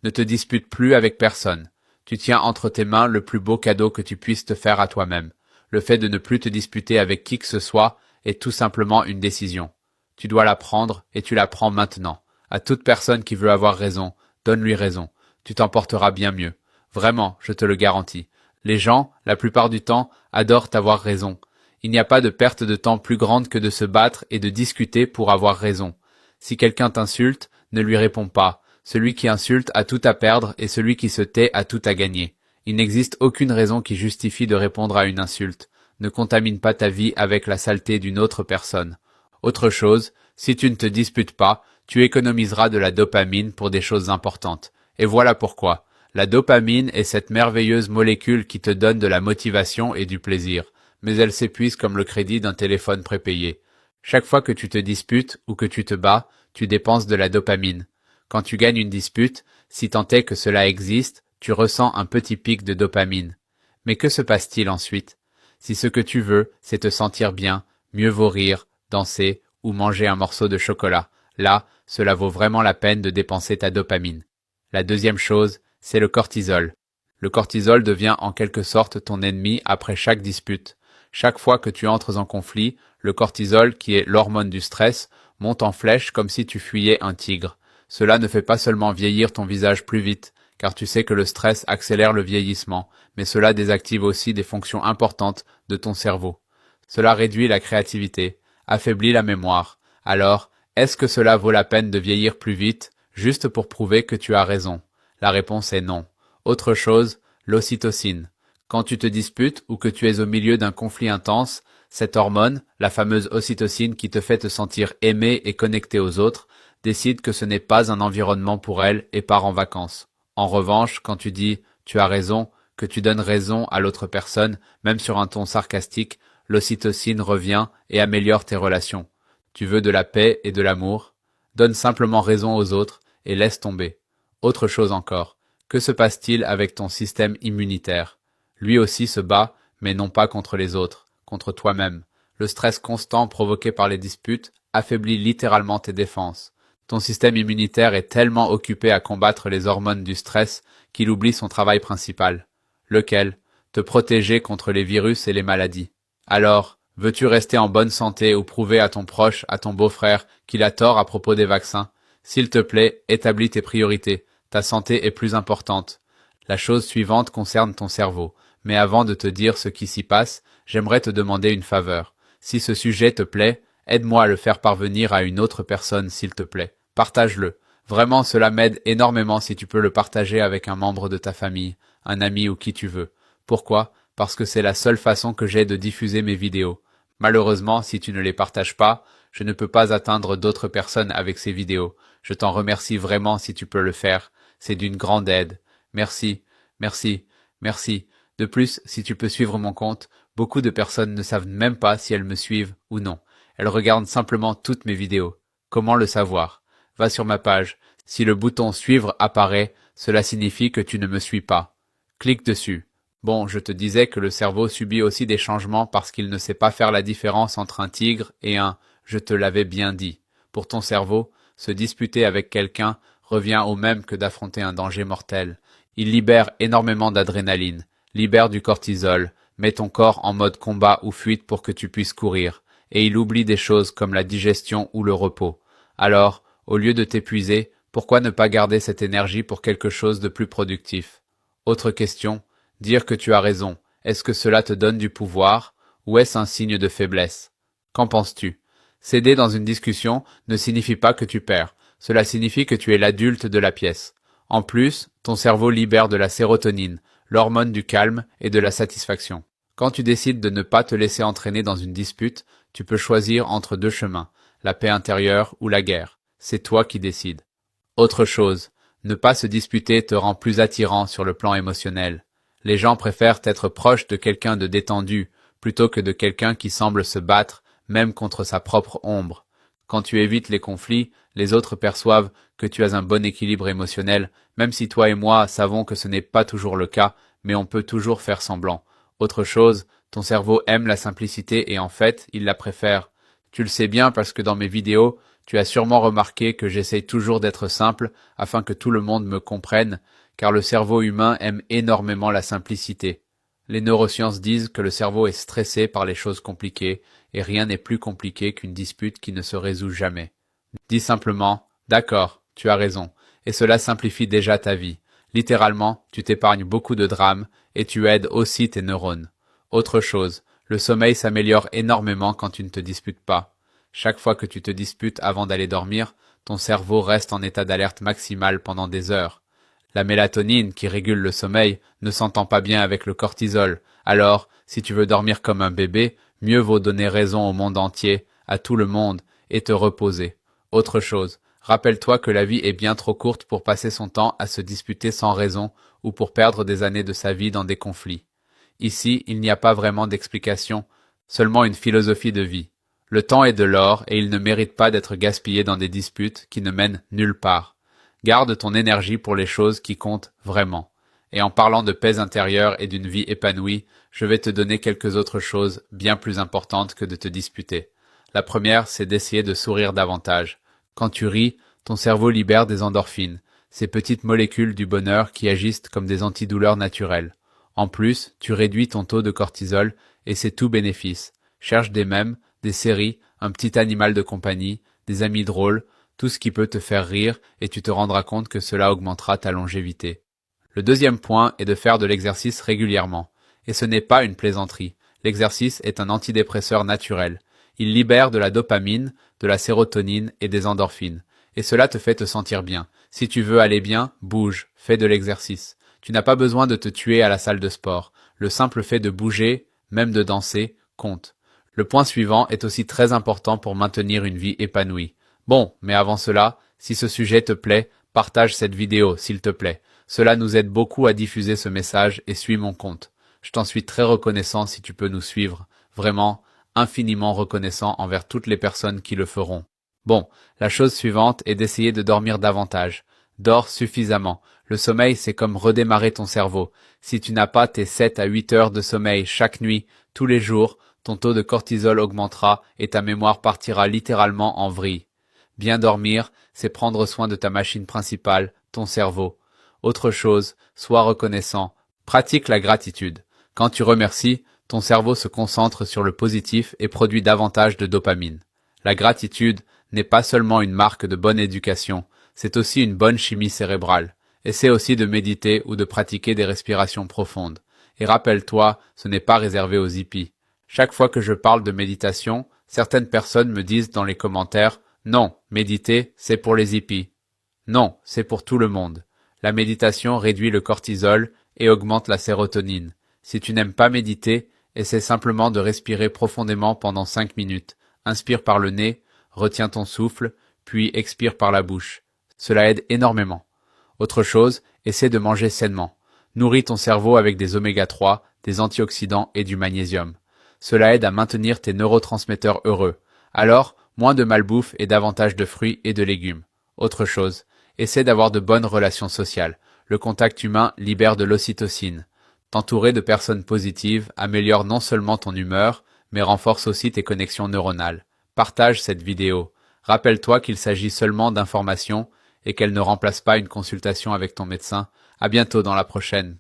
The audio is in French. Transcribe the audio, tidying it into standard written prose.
Ne te dispute plus avec personne. Tu tiens entre tes mains le plus beau cadeau que tu puisses te faire à toi-même. Le fait de ne plus te disputer avec qui que ce soit est tout simplement une décision. Tu dois la prendre et tu la prends maintenant. À toute personne qui veut avoir raison, donne-lui raison. Tu t'en porteras bien mieux. Vraiment, je te le garantis. Les gens, la plupart du temps, adorent avoir raison. Il n'y a pas de perte de temps plus grande que de se battre et de discuter pour avoir raison. Si quelqu'un t'insulte, ne lui réponds pas. Celui qui insulte a tout à perdre et celui qui se tait a tout à gagner. Il n'existe aucune raison qui justifie de répondre à une insulte. Ne contamine pas ta vie avec la saleté d'une autre personne. Autre chose, si tu ne te disputes pas, tu économiseras de la dopamine pour des choses importantes. Et voilà pourquoi. La dopamine est cette merveilleuse molécule qui te donne de la motivation et du plaisir, mais elle s'épuise comme le crédit d'un téléphone prépayé. Chaque fois que tu te disputes ou que tu te bats, tu dépenses de la dopamine. Quand tu gagnes une dispute, si tant est que cela existe, tu ressens un petit pic de dopamine. Mais que se passe-t-il ensuite? Si ce que tu veux, c'est te sentir bien, mieux vaut rire, danser ou manger un morceau de chocolat. Là, cela vaut vraiment la peine de dépenser ta dopamine. La deuxième chose, c'est le cortisol. Le cortisol devient en quelque sorte ton ennemi après chaque dispute. Chaque fois que tu entres en conflit, le cortisol, qui est l'hormone du stress, monte en flèche comme si tu fuyais un tigre. Cela ne fait pas seulement vieillir ton visage plus vite, car tu sais que le stress accélère le vieillissement, mais cela désactive aussi des fonctions importantes de ton cerveau. Cela réduit la créativité, affaiblit la mémoire. Alors, est-ce que cela vaut la peine de vieillir plus vite, juste pour prouver que tu as raison? La réponse est non. Autre chose, l'ocytocine. Quand tu te disputes ou que tu es au milieu d'un conflit intense, cette hormone, la fameuse ocytocine qui te fait te sentir aimé et connecté aux autres, décide que ce n'est pas un environnement pour elle et part en vacances. En revanche, quand tu dis « tu as raison », que tu donnes raison à l'autre personne, même sur un ton sarcastique, l'ocytocine revient et améliore tes relations. Tu veux de la paix et de l'amour? Donne simplement raison aux autres et laisse tomber. Autre chose encore, que se passe-t-il avec ton système immunitaire? Lui aussi se bat, mais non pas contre les autres, contre toi-même. Le stress constant provoqué par les disputes affaiblit littéralement tes défenses. Ton système immunitaire est tellement occupé à combattre les hormones du stress qu'il oublie son travail principal. Lequel? Te protéger contre les virus et les maladies. Alors, veux-tu rester en bonne santé ou prouver à ton proche, à ton beau-frère, qu'il a tort à propos des vaccins? S'il te plaît, établis tes priorités. Ta santé est plus importante. La chose suivante concerne ton cerveau. Mais avant de te dire ce qui s'y passe, j'aimerais te demander une faveur. Si ce sujet te plaît, aide-moi à le faire parvenir à une autre personne, s'il te plaît. Partage-le. Vraiment, cela m'aide énormément si tu peux le partager avec un membre de ta famille, un ami ou qui tu veux. Pourquoi? Parce que c'est la seule façon que j'ai de diffuser mes vidéos. Malheureusement, si tu ne les partages pas, je ne peux pas atteindre d'autres personnes avec ces vidéos. Je t'en remercie vraiment si tu peux le faire. C'est d'une grande aide. Merci, merci, merci. De plus, si tu peux suivre mon compte, beaucoup de personnes ne savent même pas si elles me suivent ou non. Elles regardent simplement toutes mes vidéos. Comment le savoir? Va sur ma page. Si le bouton suivre apparaît, cela signifie que tu ne me suis pas. Clique dessus. Bon, je te disais que le cerveau subit aussi des changements parce qu'il ne sait pas faire la différence entre un tigre et un « je te l'avais bien dit ». Pour ton cerveau, se disputer avec quelqu'un revient au même que d'affronter un danger mortel. Il libère énormément d'adrénaline, libère du cortisol, met ton corps en mode combat ou fuite pour que tu puisses courir, et il oublie des choses comme la digestion ou le repos. Alors, au lieu de t'épuiser, pourquoi ne pas garder cette énergie pour quelque chose de plus productif? Autre question, dire que tu as raison, est-ce que cela te donne du pouvoir, ou est-ce un signe de faiblesse? Qu'en penses-tu? Céder dans une discussion ne signifie pas que tu perds, cela signifie que tu es l'adulte de la pièce. En plus, ton cerveau libère de la sérotonine, l'hormone du calme et de la satisfaction. Quand tu décides de ne pas te laisser entraîner dans une dispute, tu peux choisir entre deux chemins, la paix intérieure ou la guerre. C'est toi qui décides. Autre chose, ne pas se disputer te rend plus attirant sur le plan émotionnel. Les gens préfèrent être proches de quelqu'un de détendu, plutôt que de quelqu'un qui semble se battre, même contre sa propre ombre. Quand tu évites les conflits, les autres perçoivent que tu as un bon équilibre émotionnel, même si toi et moi savons que ce n'est pas toujours le cas, mais on peut toujours faire semblant. Autre chose, ton cerveau aime la simplicité et en fait, il la préfère. Tu le sais bien parce que dans mes vidéos, Tu as sûrement remarqué que j'essaye toujours d'être simple afin que tout le monde me comprenne, car le cerveau humain aime énormément la simplicité. Les neurosciences disent que le cerveau est stressé par les choses compliquées, et rien n'est plus compliqué qu'une dispute qui ne se résout jamais. Dis simplement, d'accord, tu as raison, et cela simplifie déjà ta vie. Littéralement, tu t'épargnes beaucoup de drames, et tu aides aussi tes neurones. Autre chose, le sommeil s'améliore énormément quand tu ne te disputes pas. Chaque fois que tu te disputes avant d'aller dormir, ton cerveau reste en état d'alerte maximale pendant des heures. La mélatonine, qui régule le sommeil, ne s'entend pas bien avec le cortisol. Alors, si tu veux dormir comme un bébé, mieux vaut donner raison au monde entier, à tout le monde, et te reposer. Autre chose, rappelle-toi que la vie est bien trop courte pour passer son temps à se disputer sans raison ou pour perdre des années de sa vie dans des conflits. Ici, il n'y a pas vraiment d'explication, seulement une philosophie de vie. Le temps est de l'or et il ne mérite pas d'être gaspillé dans des disputes qui ne mènent nulle part. Garde ton énergie pour les choses qui comptent vraiment. Et en parlant de paix intérieure et d'une vie épanouie, je vais te donner quelques autres choses bien plus importantes que de te disputer. La première, c'est d'essayer de sourire davantage. Quand tu ris, ton cerveau libère des endorphines, ces petites molécules du bonheur qui agissent comme des antidouleurs naturelles. En plus, tu réduis ton taux de cortisol et c'est tout bénéfice. Cherche des mèmes, des séries, un petit animal de compagnie, des amis drôles, tout ce qui peut te faire rire et tu te rendras compte que cela augmentera ta longévité. Le deuxième point est de faire de l'exercice régulièrement. Et ce n'est pas une plaisanterie. L'exercice est un antidépresseur naturel. Il libère de la dopamine, de la sérotonine et des endorphines. Et cela te fait te sentir bien. Si tu veux aller bien, bouge, fais de l'exercice. Tu n'as pas besoin de te tuer à la salle de sport. Le simple fait de bouger, même de danser, compte. Le point suivant est aussi très important pour maintenir une vie épanouie. Bon, mais avant cela, si ce sujet te plaît, partage cette vidéo, s'il te plaît. Cela nous aide beaucoup à diffuser ce message et suis mon compte. Je t'en suis très reconnaissant si tu peux nous suivre. Vraiment, infiniment reconnaissant envers toutes les personnes qui le feront. Bon, la chose suivante est d'essayer de dormir davantage. Dors suffisamment. Le sommeil, c'est comme redémarrer ton cerveau. Si tu n'as pas tes 7 à 8 heures de sommeil chaque nuit, tous les jours, ton taux de cortisol augmentera et ta mémoire partira littéralement en vrille. Bien dormir, c'est prendre soin de ta machine principale, ton cerveau. Autre chose, sois reconnaissant. Pratique la gratitude. Quand tu remercies, ton cerveau se concentre sur le positif et produit davantage de dopamine. La gratitude n'est pas seulement une marque de bonne éducation, c'est aussi une bonne chimie cérébrale. Essaie aussi de méditer ou de pratiquer des respirations profondes. Et rappelle-toi, ce n'est pas réservé aux hippies. Chaque fois que je parle de méditation, certaines personnes me disent dans les commentaires « Non, méditer, c'est pour les hippies. » Non, c'est pour tout le monde. La méditation réduit le cortisol et augmente la sérotonine. Si tu n'aimes pas méditer, essaie simplement de respirer profondément pendant 5 minutes. Inspire par le nez, retiens ton souffle, puis expire par la bouche. Cela aide énormément. Autre chose, essaie de manger sainement. Nourris ton cerveau avec des oméga 3, des antioxydants et du magnésium. Cela aide à maintenir tes neurotransmetteurs heureux. Alors, moins de malbouffe et davantage de fruits et de légumes. Autre chose, essaie d'avoir de bonnes relations sociales. Le contact humain libère de l'ocytocine. T'entourer de personnes positives améliore non seulement ton humeur, mais renforce aussi tes connexions neuronales. Partage cette vidéo. Rappelle-toi qu'il s'agit seulement d'informations et qu'elle ne remplace pas une consultation avec ton médecin. À bientôt dans la prochaine.